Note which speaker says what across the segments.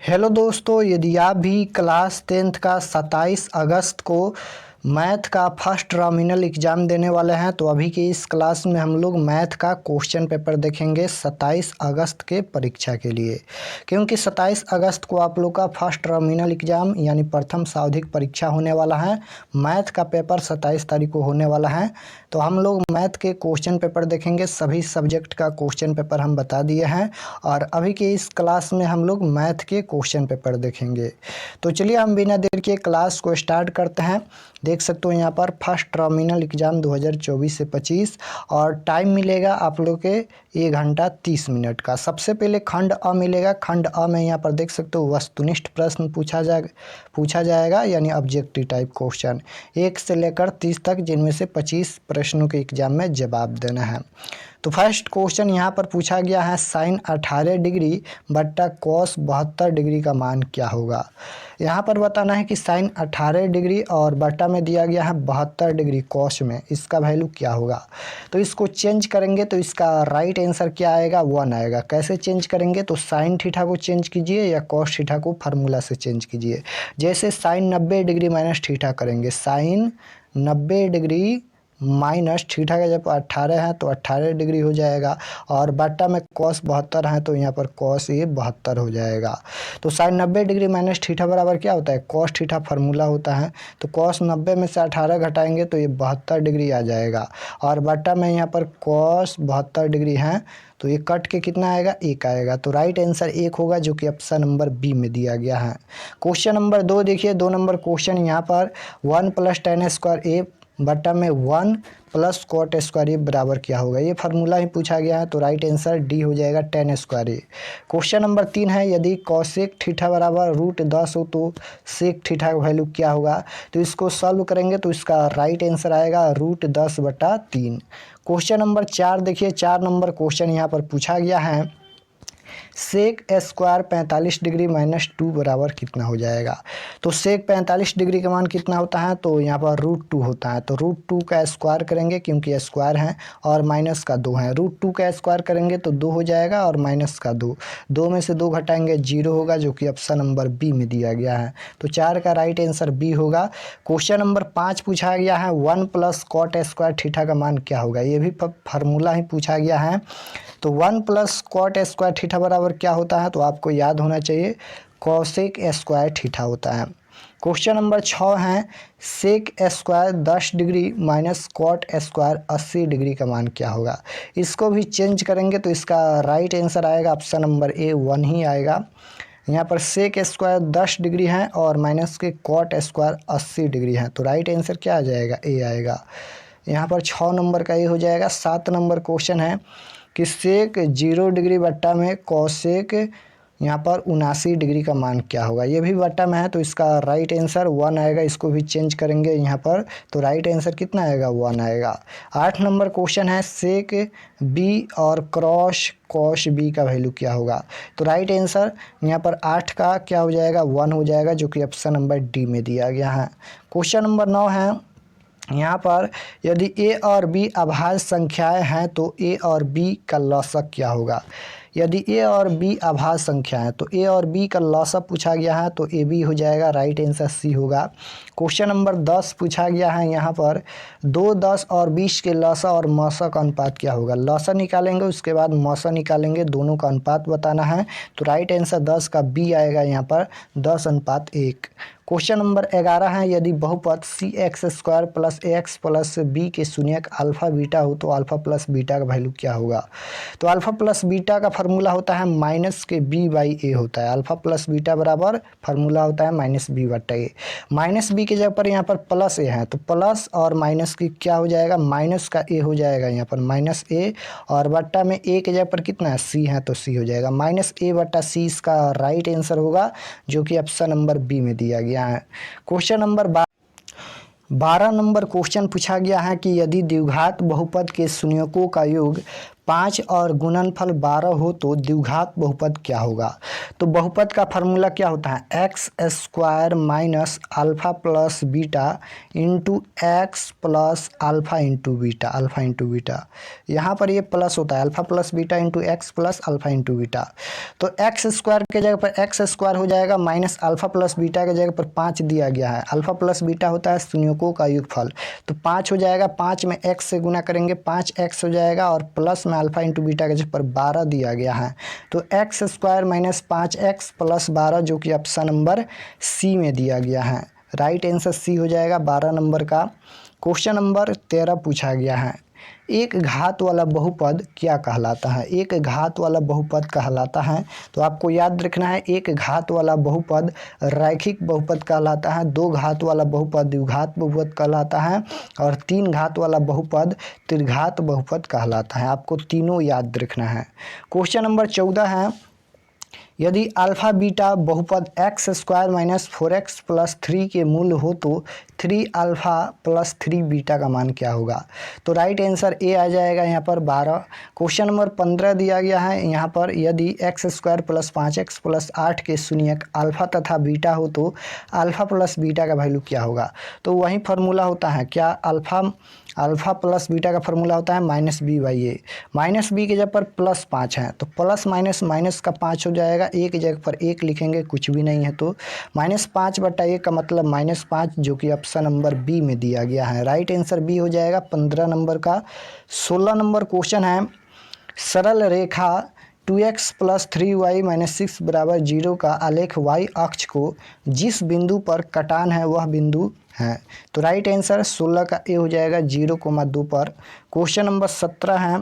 Speaker 1: Hello दोस्तों, यदि आप भी क्लास 10th का 27 अगस्त को मैथ का फर्स्ट टर्मिनल एग्ज़ाम देने वाले हैं तो अभी की इस क्लास में हम लोग मैथ का क्वेश्चन पेपर देखेंगे 27 अगस्त के परीक्षा के लिए। क्योंकि 27 अगस्त को आप लोग का फर्स्ट टर्मिनल एग्ज़ाम यानी प्रथम सावधिक परीक्षा होने वाला है। मैथ का पेपर 27 तारीख को होने वाला है, तो हम लोग मैथ के क्वेश्चन पेपर देखेंगे। सभी सब्जेक्ट का क्वेश्चन पेपर हम बता दिए हैं और अभी के इस क्लास में हम लोग मैथ के क्वेश्चन पेपर देखेंगे। तो चलिए हम बिना देर के क्लास को स्टार्ट करते हैं। देख सकते हो यहाँ पर फर्स्ट टर्मिनल एग्ज़ाम 2024 से 25 और टाइम मिलेगा आप लोग के 1 घंटा 30 मिनट का। सबसे पहले खंड अ मिलेगा। खंड अ में यहाँ पर देख सकते हो वस्तुनिष्ठ प्रश्न पूछा जाएगा यानी ऑब्जेक्टिव टाइप क्वेश्चन 1 से लेकर 30 तक, जिनमें से 25 प्रश्नों के एग्जाम में जवाब देना है। तो फर्स्ट क्वेश्चन यहाँ पर पूछा गया है साइन 18 डिग्री बट्टा कॉस 72 डिग्री का मान क्या होगा। यहाँ पर बताना है कि साइन 18 डिग्री और बट्टा में दिया गया है 72 डिग्री कॉस में, इसका वैल्यू क्या होगा। तो इसको चेंज करेंगे तो इसका राइट आंसर क्या आएगा, 1 आएगा। कैसे चेंज करेंगे तो साइन थीटा को चेंज कीजिए या कॉस थीटा को फार्मूला से चेंज कीजिए। जैसे साइन 90 डिग्री माइनस थीटा करेंगे, साइन 90 डिग्री माइनस थीटा का जब 18 है तो 18 डिग्री हो जाएगा और बट्टा में कॉस 72 है तो यहाँ पर कॉस ये 72 हो जाएगा। तो साइन 90 डिग्री माइनस थीटा बराबर क्या होता है, कॉस थीटा फार्मूला होता है। तो कॉस 90 में से 18 घटाएंगे तो ये 72 डिग्री आ जाएगा और बट्टा में यहाँ पर कॉस 72 डिग्री है तो ये कट के कितना आएगा, 1 आएगा। तो राइट आंसर 1 होगा, जो कि ऑप्शन नंबर बी में दिया गया है। क्वेश्चन नंबर 2 देखिए। 2 नंबर क्वेश्चन यहाँ पर 1 + tan स्क्वायर ए बट्टा में 1 + cot स्क्वायर ए बराबर क्या होगा। ये फार्मूला ही पूछा गया है तो राइट आंसर डी हो जाएगा, tan स्क्वायर ए। क्वेश्चन नंबर 3 है यदि कॉसेक थीटा बराबर √10 हो तो सेक थीटा का वैल्यू क्या होगा। तो इसको सॉल्व करेंगे तो इसका राइट आंसर आएगा √10/3। क्वेश्चन नंबर 4 देखिए। 4 नंबर क्वेश्चन यहाँ पर पूछा गया है सेक स्क्वायर 45 डिग्री -2 बराबर कितना हो जाएगा। तो सेक 45 डिग्री का मान कितना होता है, तो यहाँ पर √2 होता है। तो √2 का स्क्वायर करेंगे क्योंकि स्क्वायर है और माइनस का 2 है। √2 का स्क्वायर करेंगे तो 2 हो जाएगा और माइनस का 2, 2 में से 2 घटाएंगे 0 होगा, जो कि ऑप्शन नंबर बी में दिया गया है। तो 4 का राइट आंसर बी होगा। क्वेश्चन नंबर 5 पूछा गया है 1 + cot स्क्वायर थीटा का मान क्या होगा। ये भी फार्मूला ही पूछा गया है। तो 1 + cot स्क्वायर थीटा बराबर क्या होता है, तो आपको याद होना चाहिए कॉसेक स्क्वायर थीटा होता है। क्वेश्चन नंबर 6 है sec square 10 degree minus cot square 80 degree का मान क्या होगा। इसको भी चेंज करेंगे तो इसका राइट आंसर आएगा ऑप्शन नंबर ए 1 ही आएगा। यहाँ पर सेक स्क्वायर 10 डिग्री है और माइनस के कॉट स्क्वायर 80 डिग्री है, तो राइट आंसर क्या आ जाएगा, ए आएगा। यहाँ पर 6 नंबर का ये हो जाएगा। 7 नंबर क्वेश्चन है कि सेक 0 डिग्री बट्टा में कॉसेक यहाँ पर 79 डिग्री का मान क्या होगा। ये भी बट्टा में है तो इसका राइट आंसर 1 आएगा। इसको भी चेंज करेंगे यहाँ पर तो राइट आंसर कितना आएगा, 1 आएगा। 8 नंबर क्वेश्चन है सेक बी और क्रॉस कॉस बी का वैल्यू क्या होगा। तो राइट आंसर यहाँ पर 8 का क्या हो जाएगा, 1 हो जाएगा, जो कि ऑप्शन नंबर डी में दिया गया है। क्वेश्चन नंबर 9 है यहाँ पर यदि ए और बी अभाज्य संख्याएं हैं तो ए और बी का लॉसक क्या होगा। यदि ए और बी अभाज्य संख्या है तो ए और बी का लॉसक पूछा गया है तो ए बी हो जाएगा, राइट आंसर सी होगा। क्वेश्चन नंबर 10 पूछा गया है यहाँ पर 2, 10 और 20 के लॉसा और मौसा का अनुपात क्या होगा। लॉसा निकालेंगे उसके बाद मौसा निकालेंगे, दोनों का अनुपात बताना है। तो राइट आंसर 10 का बी आएगा यहाँ पर 10:1। क्वेश्चन नंबर 11 है यदि बहुपद cx² + ax + b के शून्यक अल्फा बीटा हो तो अल्फा प्लस बीटा का वैल्यू क्या होगा। तो अल्फा प्लस बीटा का फार्मूला होता है -b/a होता है। अल्फा प्लस बीटा बराबर फार्मूला होता है -b/a। माइनस बी की जगह पर यहाँ पर प्लस ए है तो प्लस और माइनस की क्या हो जाएगा, माइनस का ए हो जाएगा यहाँ पर -a और बट्टा में ए की जगह पर कितना है, सी है तो सी हो जाएगा -a/c। इसका राइट आंसर होगा, जो कि ऑप्शन नंबर बी में दिया गया है। क्वेश्चन नंबर 12 नंबर क्वेश्चन पूछा गया है कि यदि द्विघात बहुपद के शून्यकों का योग 5 और गुणनफल 12 हो तो द्विघात बहुपद क्या होगा। तो बहुपद का फार्मूला क्या होता है, x square minus alpha plus beta into x plus alpha into beta. यहाँ पर ये प्लस होता है, alpha plus beta into x plus alpha into beta. तो एक्स स्क्वायर के जगह पर एक्स स्क्वायर हो जाएगा, माइनस अल्फ़ा प्लस बीटा के जगह पर 5 दिया गया है। अल्फ़ा प्लस बीटा होता है शून्यकों का योगफल, तो 5 हो जाएगा, 5 में x से गुना करेंगे 5x हो जाएगा, और प्लस में अल्फ़ा इंटू बीटा के जगह पर 12 दिया गया है। तो x square minus 5x plus 12 जो कि ऑप्शन नंबर सी में दिया गया है। राइट आंसर सी हो जाएगा 12 नंबर का। क्वेश्चन नंबर 13 पूछा गया है, एक घात वाला बहुपद क्या कहलाता है। एक घात वाला बहुपद कहलाता है, तो आपको याद रखना है, एक घात वाला बहुपद रैखिक बहुपद कहलाता है, 2 घात वाला बहुपद द्विघात बहुपद कहलाता है, और 3 घात वाला बहुपद त्रिघात बहुपद कहलाता है। आपको तीनों याद रखना है। क्वेश्चन नंबर 14 है, यदि अल्फ़ा बीटा बहुपद x square minus 4x plus 3 के मूल हो तो 3 अल्फ़ा प्लस 3 बीटा का मान क्या होगा। तो राइट आंसर ए आ जाएगा यहाँ पर 12। क्वेश्चन नंबर 15 दिया गया है यहाँ पर, यदि x square plus 5x plus 8 के शून्यक अल्फ़ा तथा बीटा हो तो अल्फ़ा प्लस बीटा का वैल्यू क्या होगा। तो वही फार्मूला होता है क्या, अल्फ़ा प्लस बीटा का फार्मूला होता है minus b by a. Minus b के जगह पर प्लस 5 है, तो प्लस माइनस माइनस का 5 हो जाएगा, ए की जगह पर 1 लिखेंगे, कुछ भी नहीं है, तो -5/1 का मतलब -5, जो कि ऑप्शन नंबर बी में दिया गया है। राइट आंसर बी हो जाएगा 15 नंबर का। 16 नंबर क्वेश्चन है, सरल रेखा 2x प्लस 3y माइनस 6 बराबर 0 का आलेख y अक्ष को जिस बिंदु पर कटान है वह बिंदु है। तो राइट आंसर 16 का ए हो जाएगा 0,2 पर। क्वेश्चन नंबर 17 है,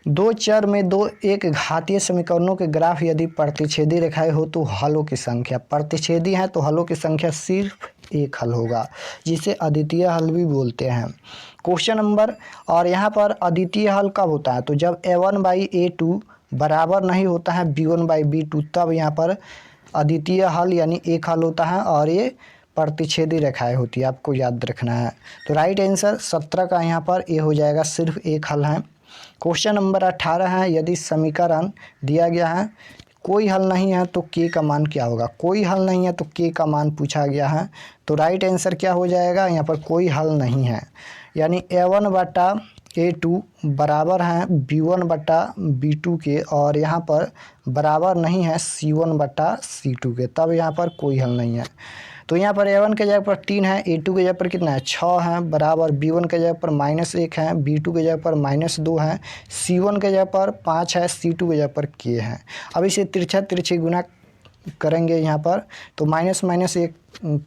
Speaker 1: दो चर में दो एक घातीय समीकरणों के ग्राफ यदि प्रतिच्छेदी रेखाएं हो तो हलों की संख्या, प्रतिच्छेदी है तो हलों की संख्या सिर्फ एक हल होगा, जिसे अद्वितीय हल भी बोलते हैं। क्वेश्चन नंबर, और यहाँ पर अद्वितीय हल कब होता है, तो जब a1/a2 बराबर नहीं होता है b1/b2, तब यहाँ पर अद्वितीय हल यानी एक हल होता है, और ये प्रतिच्छेदी रेखाएं होती है, आपको याद रखना है। तो राइट आंसर 17 का यहाँ पर ए हो जाएगा, सिर्फ एक हल है। क्वेश्चन नंबर 18 है, यदि समीकरण दिया गया है कोई हल नहीं है तो के का मान क्या होगा। कोई हल नहीं है तो के का मान पूछा गया है, तो राइट आंसर क्या हो जाएगा, यहाँ पर कोई हल नहीं है, यानी a1/a2 बराबर है b1/b2 के, और यहाँ पर बराबर नहीं है c1/c2 के, तब यहाँ पर कोई हल नहीं है। तो यहाँ पर a1 के जगह पर 3 है, a2 के जगह पर कितना है 6 है, बराबर b1 के जगह पर -1 है, b2 के जगह पर -2 है, c1 के जगह पर 5 है, c2 के जगह पर k है। अब इसे तिरछी गुना करेंगे यहाँ पर, तो माइनस माइनस एक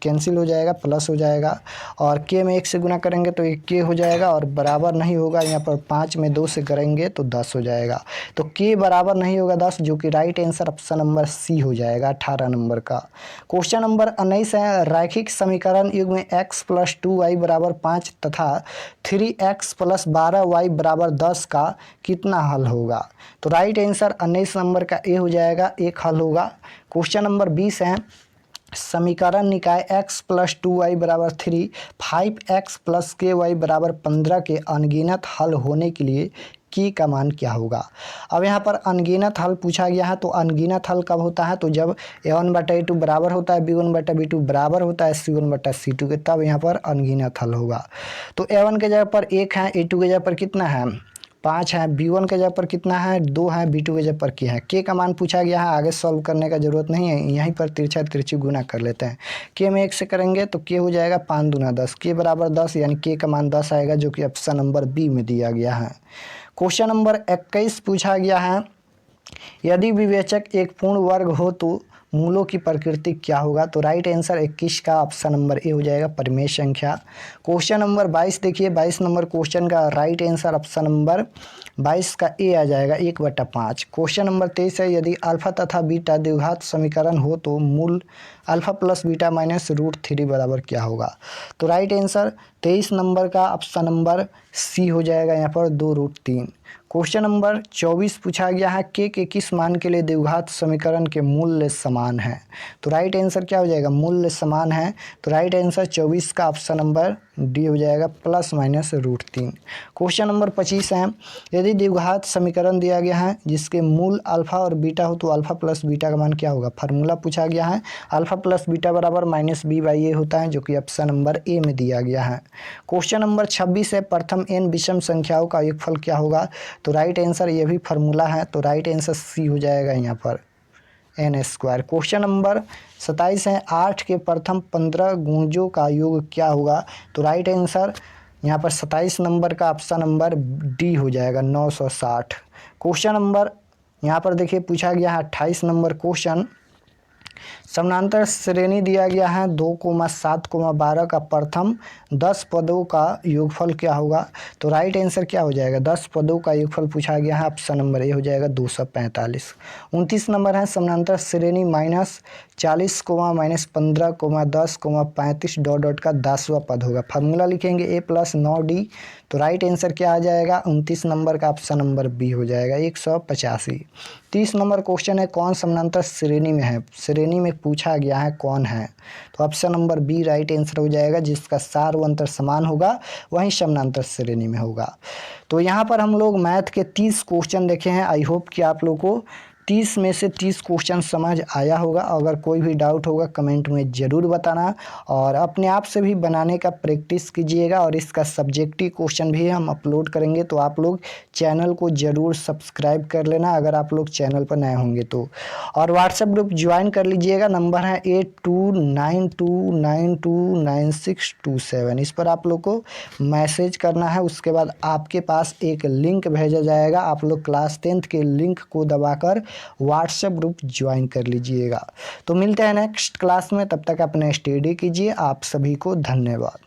Speaker 1: कैंसिल हो जाएगा, प्लस हो जाएगा, और के में 1 से गुना करेंगे तो एक के हो जाएगा, और बराबर नहीं होगा, यहाँ पर 5 में 2 से करेंगे तो 10 हो जाएगा। तो के बराबर नहीं होगा 10, जो कि right answer option number c हो जाएगा 18 नंबर का। क्वेश्चन नंबर 19 है, रैखिक समीकरण युग में x प्लस 2y बराबर 5 तथा 3x प्लस 12y बराबर 10 का कितना हल होगा। तो राइट आंसर 19 नंबर का ए हो जाएगा, एक हल होगा। क्वेश्चन नंबर 20 है, समीकरण निकाय x प्लस 2y बराबर 3, 5x प्लस ky बराबर 15 के अनगिनत हल होने के लिए की का मान क्या होगा। अब यहाँ पर अनगिनत हल पूछा गया है, तो अनगिनत हल कब होता है, तो जब a1/a2 बराबर होता है b1/b2 बराबर होता है c1/c2 के, तब यहाँ पर अनगिनत हल होगा। तो a1 के जगह पर 1 है, a2 के जगह पर कितना है 5 है, b1 के जगह पर कितना है 2 है, b2 के जगह पर k है। k का मान पूछा गया है, आगे सॉल्व करने का ज़रूरत नहीं है, यहीं पर तिरछी गुना कर लेते हैं। k में 1 से करेंगे तो k हो जाएगा 5 दूना 10, k बराबर 10, यानी k का मान 10 आएगा, जो कि ऑप्शन नंबर बी में दिया गया है। क्वेश्चन नंबर 21 पूछा गया है, यदि विवेचक एक पूर्ण वर्ग हो तो मूलों की प्रकृति क्या होगा। तो राइट आंसर 21 का ऑप्शन नंबर ए हो जाएगा, परिमेय संख्या। क्वेश्चन नंबर 22 देखिए, 22 नंबर क्वेश्चन का राइट आंसर ऑप्शन नंबर 22 का ए आ जाएगा 1/5। क्वेश्चन नंबर 23 है, यदि अल्फा तथा बीटा द्विघात समीकरण हो तो मूल अल्फा प्लस बीटा माइनस √3 बराबर क्या होगा। तो राइट आंसर 23 नंबर का ऑप्शन नंबर सी हो जाएगा, यहाँ पर 2√3। क्वेश्चन नंबर 24 पूछा गया है के किस मान के लिए द्विघात समीकरण के मूल्य समान है। तो राइट आंसर क्या हो जाएगा, मूल्य समान है। तो राइट आंसर 24 का ऑप्शन नंबर डी हो जाएगा, ±√3। क्वेश्चन नंबर 25 है, यदि द्विघात समीकरण दिया गया है जिसके मूल अल्फा और बीटा हो तो अल्फा प्लस बीटा का मान क्या होगा। फार्मूला पूछा गया है, अल्फा प्लस बीटा बराबर -b/a होता है, जो कि ऑप्शन नंबर ए में दिया गया है। क्वेश्चन नंबर 26 है, प्रथम n विषम संख्याओं का योगफल क्या होगा। तो राइट आंसर ये भी फार्मूला है, तो राइट आंसर सी हो जाएगा यहाँ पर n²। क्वेश्चन नंबर 27 है, 8 के प्रथम 15 गुणजों का योग क्या होगा। तो राइट आंसर यहाँ पर 27 नंबर का ऑप्शन नंबर डी हो जाएगा, 960। क्वेश्चन नंबर यहाँ पर देखिए पूछा गया है 28 नंबर क्वेश्चन, समानांतर श्रेणी दिया गया है 2,7,12 का प्रथम 10 पदों का योगफल क्या होगा। तो राइट आंसर क्या हो जाएगा, 10 पदों का योगफल पूछा गया है, ऑप्शन नंबर ए हो जाएगा 245। 29 नंबर है, समानांतर श्रेणी -40, -15, -10, -35 डॉट का 10वां पद होगा। फार्मूला लिखेंगे a + 9d। तो राइट आंसर क्या आ जाएगा, 29 नंबर का ऑप्शन नंबर बी हो जाएगा, 185। 30 नंबर क्वेश्चन है, कौन समानांतर श्रेणी में है। श्रेणी में पूछा गया है कौन है, तो option number b right answer हो जाएगा, जिसका सार व अंतर समान होगा वही समानांतर श्रेणी में होगा। तो यहाँ पर हम लोग मैथ के 30 क्वेश्चन देखे हैं। आई होप कि आप लोग को 30 में से 30 क्वेश्चन समझ आया होगा। अगर कोई भी डाउट होगा कमेंट में ज़रूर बताना, और अपने आप से भी बनाने का प्रैक्टिस कीजिएगा। और इसका सब्जेक्टिव क्वेश्चन भी हम अपलोड करेंगे, तो आप लोग चैनल को ज़रूर सब्सक्राइब कर लेना अगर आप लोग चैनल पर नए होंगे तो। और व्हाट्सएप ग्रुप ज्वाइन कर लीजिएगा, नंबर है 8292929627। इस पर आप लोग को मैसेज करना है, उसके बाद आपके पास एक लिंक भेजा जाएगा। आप लोग क्लास 10th के लिंक को दबाकर व्हाट्सएप ग्रुप ज्वाइन कर लीजिएगा। तो मिलते हैं नेक्स्ट क्लास में, तब तक अपने स्टडी कीजिए। आप सभी को धन्यवाद।